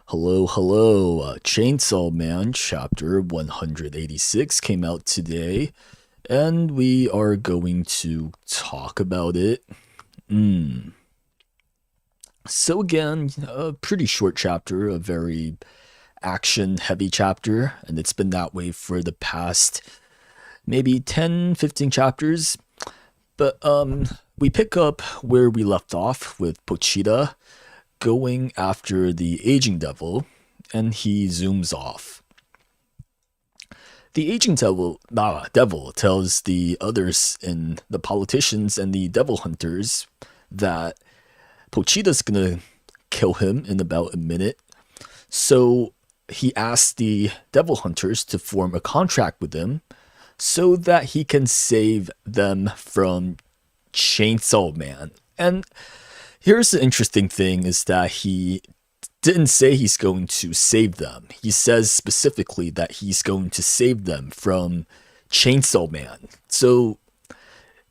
Hello, hello. Chainsaw Man chapter 186 came out today, and we are going to talk about it. So, again, a pretty short chapter, a very action heavy chapter, and it's been that way for the past maybe 10, 15 chapters. But we pick up where we left off with Pochita going after the aging devil, and he zooms off. The aging devil tells the others and the politicians and the devil hunters that Pochita's gonna kill him in about a minute. So he asks the devil hunters to form a contract with him so that he can save them from Chainsaw Man. And here's the interesting thing is that he didn't say he's going to save them. He says specifically that he's going to save them from Chainsaw Man. So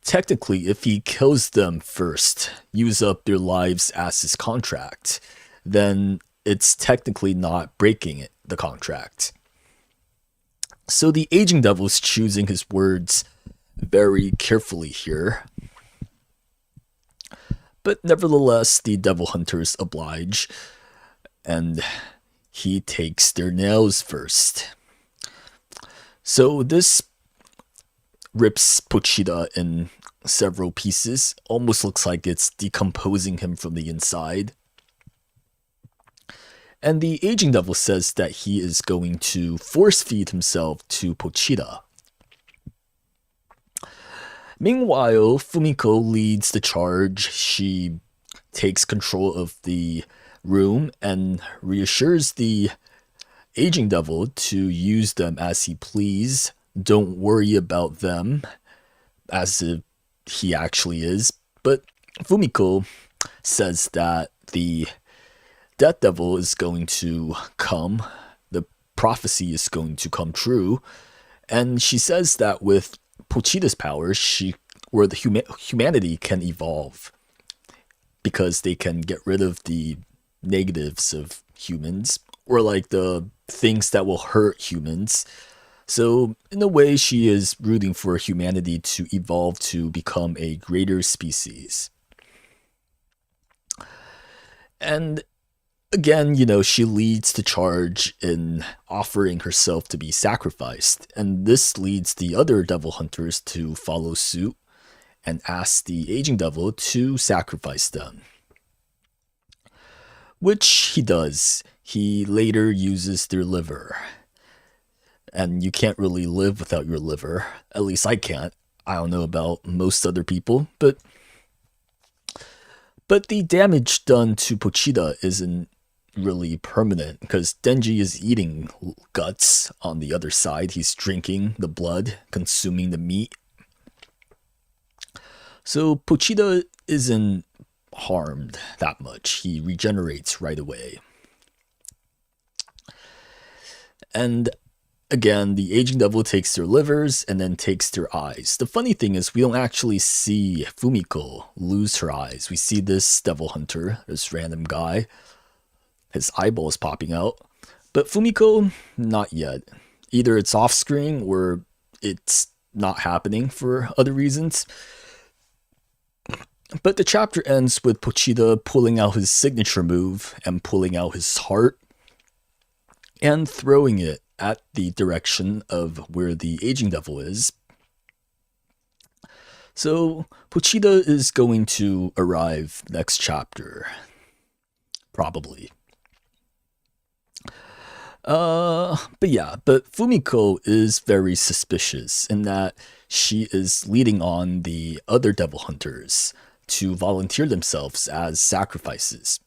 technically, if he kills them first, use up their lives as his contract, then it's technically not breaking the contract. So the aging devil is choosing his words very carefully here. But nevertheless, the devil hunters oblige, and he takes their nails first. So this rips Pochita in several pieces. Almost looks like it's decomposing him from the inside. And the aging devil says that he is going to force feed himself to Pochita. Meanwhile, Fumiko leads the charge. She takes control of the room and reassures the aging devil to use them as he please. Don't worry about them, as if he actually is. But Fumiko says that the death devil is going to come. The prophecy is going to come true. And she says that with Pochita's powers, where the humanity can evolve because they can get rid of the negatives of humans or like the things that will hurt humans. So in a way, she is rooting for humanity to evolve to become a greater species. And again, she leads the charge in offering herself to be sacrificed. And this leads the other devil hunters to follow suit and ask the aging devil to sacrifice them. Which he does. He later uses their liver. And you can't really live without your liver. At least I can't. I don't know about most other people, but the damage done to Pochita isn't really permanent because Denji is eating guts on the other side. He's drinking the blood, consuming the meat. So Pochita isn't harmed that much. He regenerates right away. And again, the aging devil takes their livers and then takes their eyes. The funny thing is we don't actually see Fumiko lose her eyes. We see this devil hunter, this random guy, his eyeball is popping out. But Fumiko, not yet. Either it's off screen or it's not happening for other reasons. But the chapter ends with Pochita pulling out his signature move and pulling out his heart and throwing it at the direction of where the aging devil is. So Pochita is going to arrive next chapter. Probably. But Fumiko is very suspicious in that she is leading on the other devil hunters to volunteer themselves as sacrifices.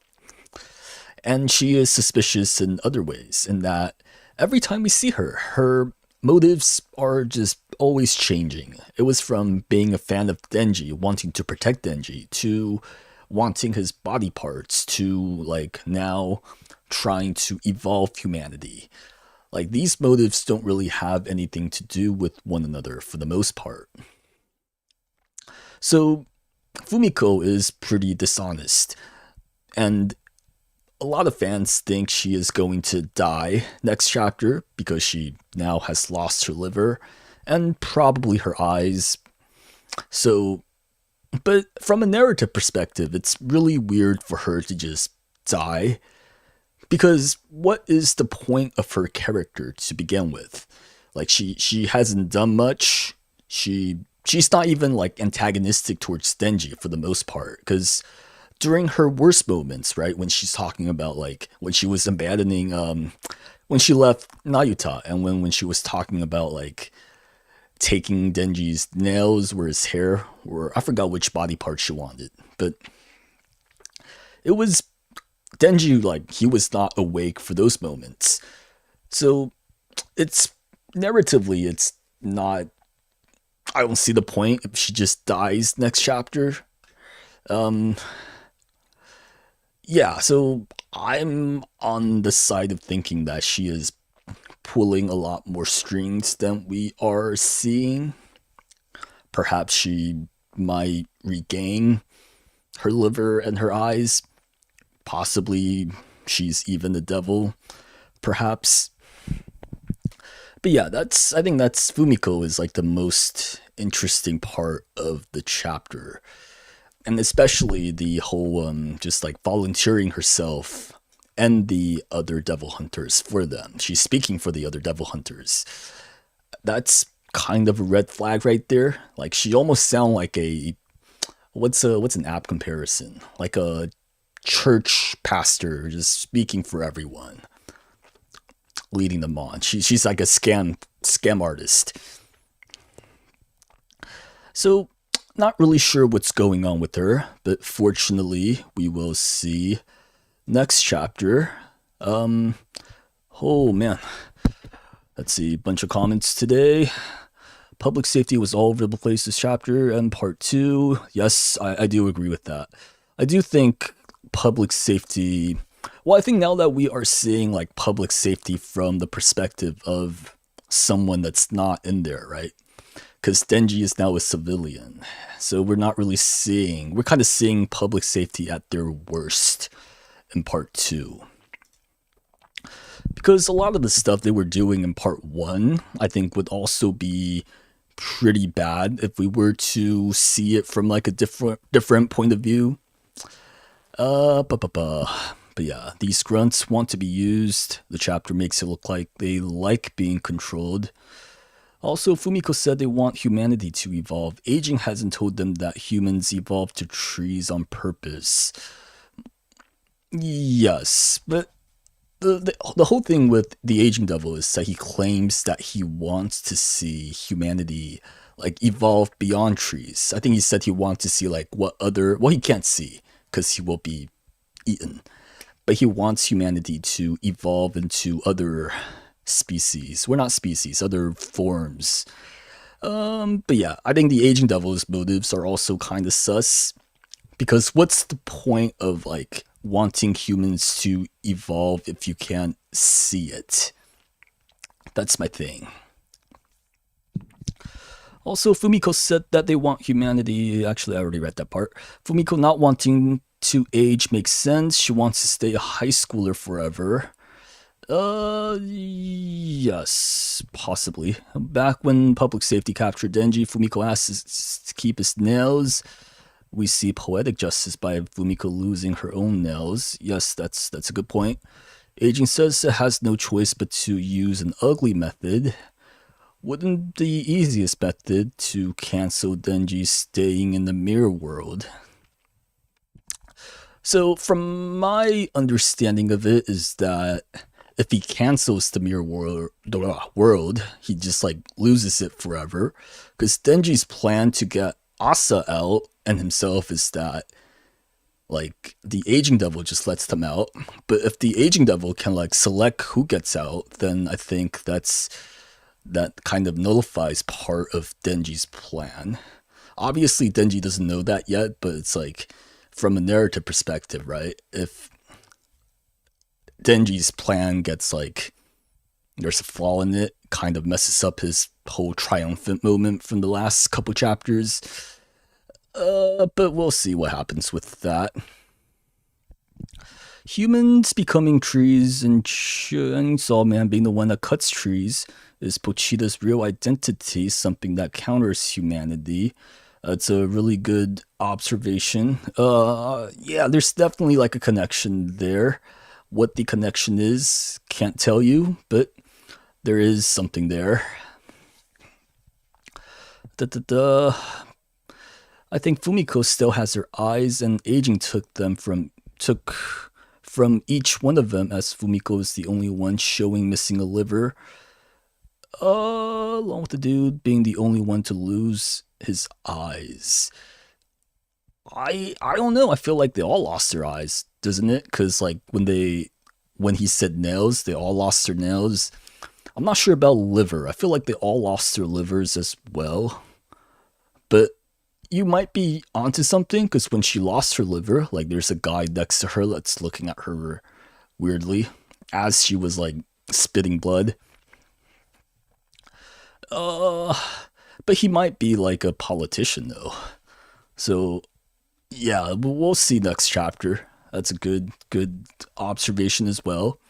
And she is suspicious in other ways, in that every time we see her, her motives are just always changing. It was from being a fan of Denji, wanting to protect Denji, to wanting his body parts, to like now trying to evolve humanity. Like these motives don't really have anything to do with one another for the most part. So Fumiko is pretty dishonest, and a lot of fans think she is going to die next chapter because she now has lost her liver and probably her eyes. So, but from a narrative perspective, it's really weird for her to just die. Because what is the point of her character to begin with? Like she hasn't done much. She's not even like antagonistic towards Denji for the most part. Because during her worst moments, right, when she's talking about like when she was abandoning when she left Nayuta and when she was talking about like taking Denji's nails or his hair, or I forgot which body part she wanted, but it was Denji, like he was not awake for those moments. So it's narratively it's not, I don't see the point if she just dies next chapter. Um yeah, so I'm on the side of thinking that she is pulling a lot more strings than we are seeing. Perhaps she might regain her liver and her eyes. Possibly she's even the devil, perhaps. But yeah, I think that's Fumiko is like the most interesting part of the chapter. And especially the whole just like volunteering herself and the other devil hunters for them. She's speaking for the other devil hunters. That's kind of a red flag right there. Like she almost sound like a what's an app comparison? Like a church pastor just speaking for everyone, leading them on. She's like a scam artist. So not really sure what's going on with her, but fortunately we will see next chapter. Oh man, let's see, bunch of comments today. Public safety was all over the place this chapter, and part 2. Yes, I do agree with that. I do think public safety, well, I think now that we are seeing like public safety from the perspective of someone that's not in there, right? Because Denji is now a civilian, so we're not really seeing, we're kind of seeing public safety at their worst in part 2. Because a lot of the stuff they were doing in part 1, I think would also be pretty bad if we were to see it from like a different point of view. But yeah, these grunts want to be used. The chapter makes it look like they like being controlled. Also, Fumiko said they want humanity to evolve. Aging hasn't told them that humans evolve to trees on purpose. Yes, but the whole thing with the aging devil is that he claims that he wants to see humanity like evolve beyond trees. I think he said he wants to see like what other, well, he can't see because he will be eaten, but he wants humanity to evolve into other species. We're not species, other forms. But yeah, I think the aging devil's motives are also kind of sus, because what's the point of like wanting humans to evolve if you can't see it? That's my thing. Also, Fumiko said that they want humanity. Actually, I already read that part. Fumiko not wanting to age makes sense. She wants to stay a high schooler forever. Yes, possibly. Back when public safety captured Denji, Fumiko asked to keep his nails. We see poetic justice by Fumiko losing her own nails. Yes, that's a good point. Aging says it has no choice but to use an ugly method. Wouldn't the easiest method to cancel Denji staying in the mirror world? So, from my understanding of it, is that if he cancels the mirror world, he just like loses it forever. Because Denji's plan to get Asa out and himself is that like the aging devil just lets them out. But if the aging devil can like select who gets out, then I think that kind of nullifies part of Denji's plan. Obviously Denji doesn't know that yet, but it's like from a narrative perspective, right? If Denji's plan gets like, there's a flaw in it, kind of messes up his whole triumphant moment from the last couple chapters. But we'll see what happens with that. Humans becoming trees and Chainsaw Man being the one that cuts trees is Pochita's real identity, something that counters humanity. It's a really good observation. Yeah, there's definitely like a connection there. What the connection is, can't tell you, but there is something there. Da, da, da. I think Fumiko still has her eyes, and aging took from each one of them, as Fumiko is the only one showing missing a liver. Along with the dude being the only one to lose his eyes. I don't know. I feel like they all lost their eyes, doesn't it? Because like when he said nails, they all lost their nails. I'm not sure about liver. I feel like they all lost their livers as well. But you might be onto something, because when she lost her liver, like there's a guy next to her that's looking at her weirdly as she was like spitting blood. But he might be like a politician though. So yeah, we'll see next chapter. That's a good observation as well.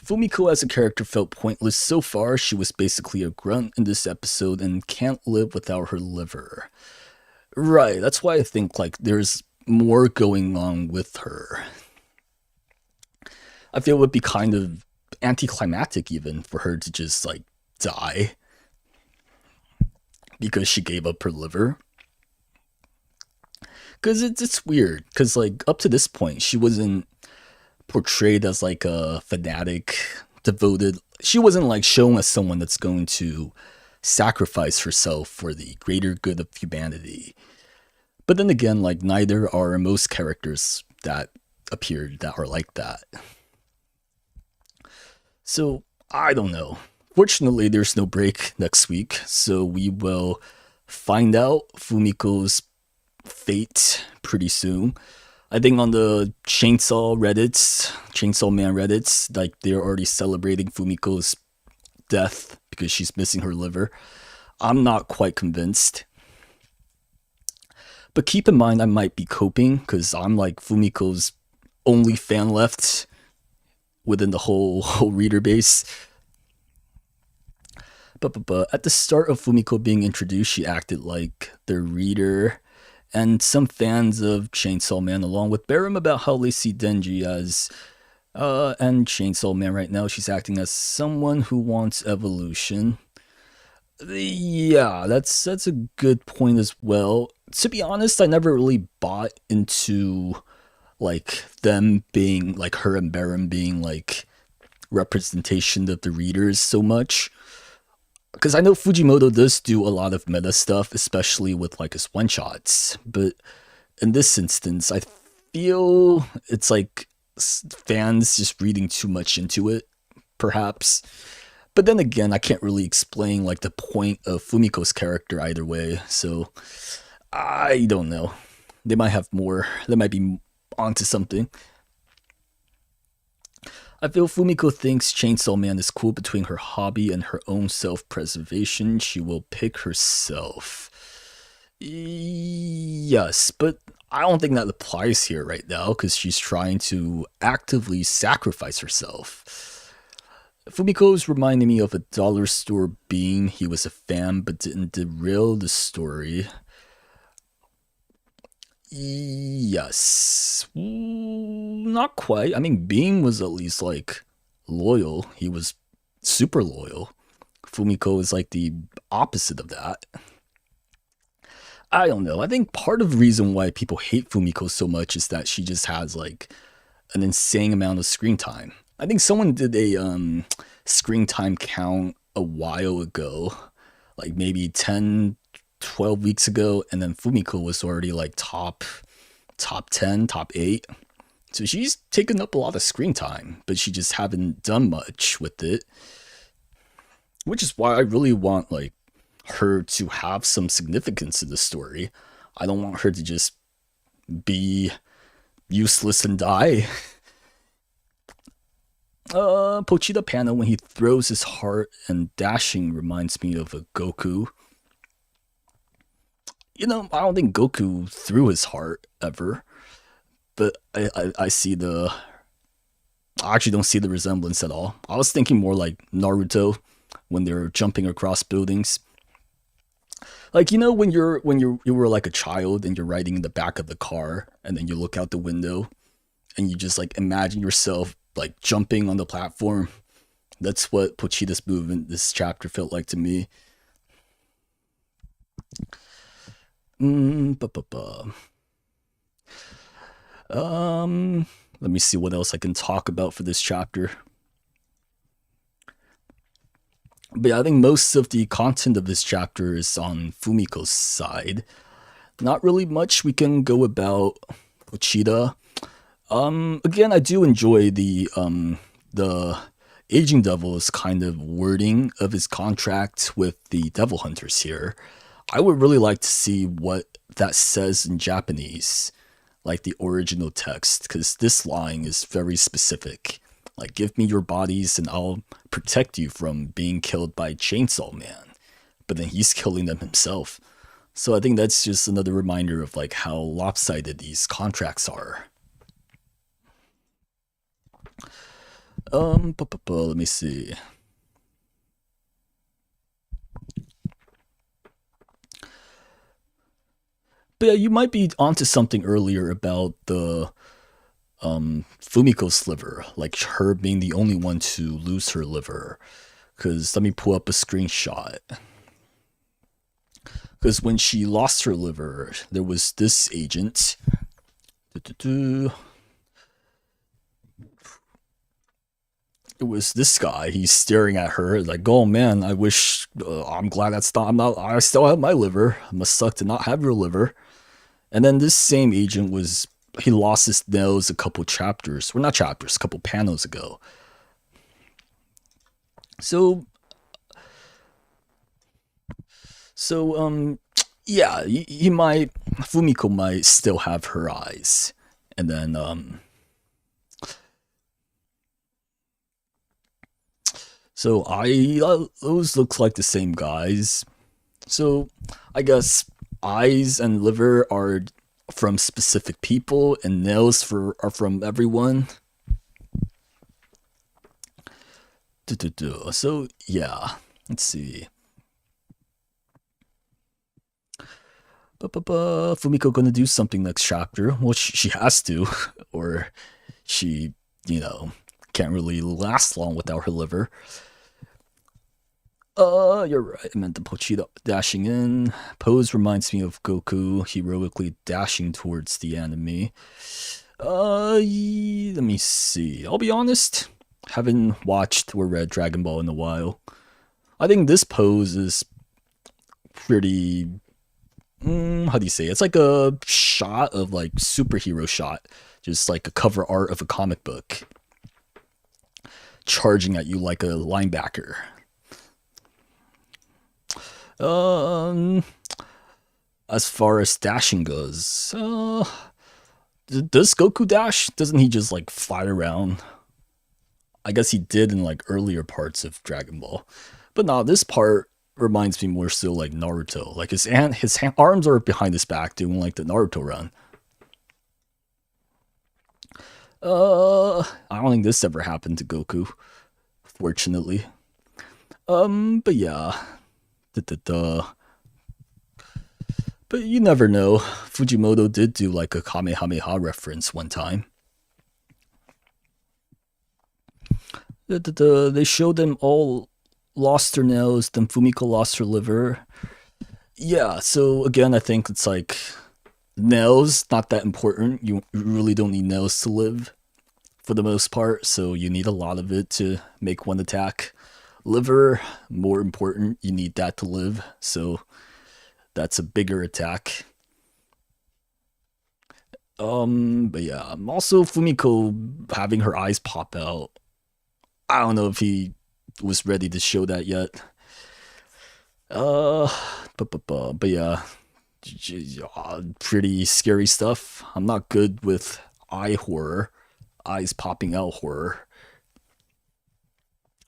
Fumiko as a character felt pointless so far. She was basically a grunt in this episode and can't live without her liver. Right, that's why I think like there's more going on with her. I feel it would be kind of anticlimactic even for her to just like die because she gave up her liver. Because it's weird, because like up to this point she wasn't portrayed as like a fanatic, devoted. She wasn't like shown as someone that's going to sacrifice herself for the greater good of humanity. But then again, like neither are most characters that appeared that are like that. So I don't know. Fortunately, there's no break next week, so we will find out Fumiko's fate pretty soon. I think on the Chainsaw Man Reddits, like they're already celebrating Fumiko's death because she's missing her liver. I'm not quite convinced. But keep in mind, I might be coping because I'm like Fumiko's only fan left within the whole reader base. But at the start of Fumiko being introduced, she acted like the reader. And some fans of Chainsaw Man, along with Barum, about how they see Denji as, and Chainsaw Man right now, she's acting as someone who wants evolution. Yeah, that's a good point as well. To be honest, I never really bought into like them being like her and Barum being like representation of the readers so much. Because I know Fujimoto does do a lot of meta stuff, especially with like his one-shots. But in this instance, I feel it's like fans just reading too much into it, perhaps. But then again, I can't really explain like the point of Fumiko's character either way. So I don't know. They might have more. They might be onto something. I feel Fumiko thinks Chainsaw Man is cool. Between her hobby and her own self-preservation, she will pick herself. Yes, but I don't think that applies here right now because she's trying to actively sacrifice herself. Fumiko's reminding me of a dollar store being. He was a fan but didn't derail the story. Yes. Not quite. I mean, Being was at least like loyal. He was super loyal. Fumiko is like the opposite of that. I don't know. I think part of the reason why people hate Fumiko so much is that she just has like an insane amount of screen time. I think someone did a screen time count a while ago, like maybe 10, 12 weeks ago, and then Fumiko was already like top 10, top 8. So she's taken up a lot of screen time, but she just haven't done much with it. Which is why I really want like her to have some significance in the story. I don't want her to just be useless and die. Pochita panel when he throws his heart and dashing reminds me of a Goku. You know, I don't think Goku threw his heart ever. but I see the. I actually don't see the resemblance at all. I was thinking more like Naruto when they're jumping across buildings. Like when you were like a child and you're riding in the back of the car and then you look out the window and you just like imagine yourself like jumping on the platform. That's what Pochida's move in this chapter felt like to me. Mm, ba, ba, ba. Let me see what else I can talk about for this chapter. But yeah, I think most of the content of this chapter is on Fumiko's side. Not really much we can go about Pochita. Again, I do enjoy the Aging Devil's kind of wording of his contract with the Devil Hunters here. I would really like to see what that says in Japanese, like the original text, because this line is very specific. Like, give me your bodies and I'll protect you from being killed by Chainsaw Man. But then he's killing them himself. So I think that's just another reminder of like how lopsided these contracts are. Let me see. But yeah, you might be onto something earlier about the Fumiko's liver, like her being the only one to lose her liver. Because let me pull up a screenshot. Because when she lost her liver, there was this agent. It was this guy. He's staring at her like, "Oh man, I wish. I'm glad that's not. I'm not. I still have my liver. It must suck to not have your liver." And then this same agent was. He lost his nose a couple chapters, or not chapters, a couple panels ago. So, so yeah, he might. Fumiko might still have her eyes, and then so those looks like the same guys. So I guess eyes and liver are from specific people, and nails are from everyone. So yeah, let's see. Fumiko gonna do something next chapter. Well, she has to, or she, you know, can't really last long without her liver. You're right. I meant the Pochita dashing in. Pose reminds me of Goku heroically dashing towards the enemy. Let me see. I'll be honest, haven't watched or read Dragon Ball in a while. I think this pose is pretty. How do you say it? It's like a shot of like superhero shot, just like a cover art of a comic book, charging at you like a linebacker. Um, as far as dashing goes, does Goku dash? Doesn't he just like fly around? I guess he did in like earlier parts of Dragon Ball, but now this part reminds me more so like Naruto. Like arms are behind his back doing like the Naruto run. I don't think this ever happened to Goku, fortunately. But yeah. Da-da-da. But you never know. Fujimoto did do like a Kamehameha reference one time. Da-da-da. They showed them all lost their nose, then Fumiko lost her liver. Yeah, so again, I think it's like nails, not that important. You really don't need nails to live for the most part, so you need a lot of it to make one attack. Liver, more important, you need that to live, so that's a bigger attack. But yeah, also Fumiko having her eyes pop out. I don't know if he was ready to show that yet. Uh, but yeah, pretty scary stuff. I'm not good with eye horror, eyes popping out horror.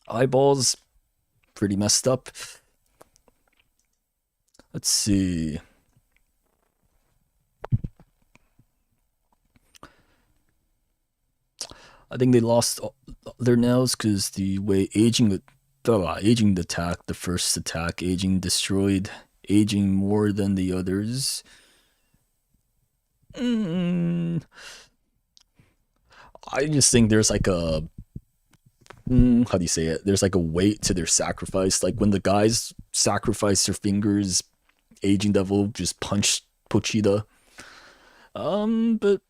Eyeballs, pretty messed up. Let's see. I think they lost their nails because the way aging attack, the first attack, aging destroyed aging more than the others. Mm, I just think there's like a how do you say it? There's like a weight to their sacrifice. Like when the guys sacrifice their fingers, aging devil just punched Pochita. But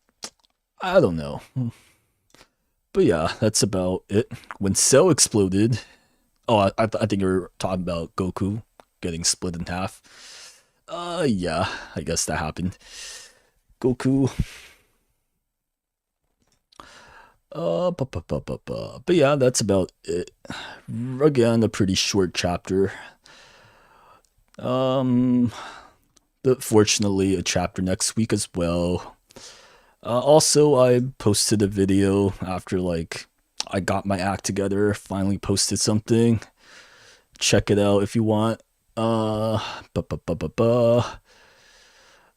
I don't know. But yeah, that's about it. When Cell exploded, oh, I think you're talking about Goku getting split in half. Yeah, I guess that happened. Goku. But yeah, that's about it. Again, a pretty short chapter. Um, but fortunately, a chapter next week as well. Also, I posted a video after like I got my act together. Finally posted something. Check it out if you want. Uh, bu- bu- bu- bu- bu.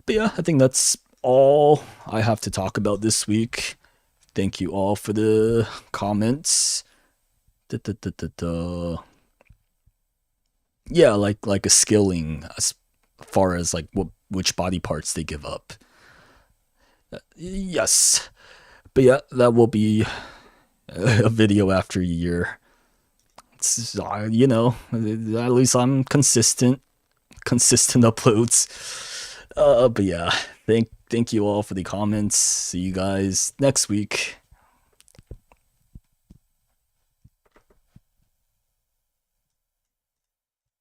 But yeah, I think that's all I have to talk about this week. Thank you all for the comments. Da, da, da, da, da. Yeah, like a skilling as far as like which body parts they give up. Yes, but yeah, that will be a video after a year. It's, at least I'm consistent uploads. But yeah, thank you all for the comments. See you guys next week.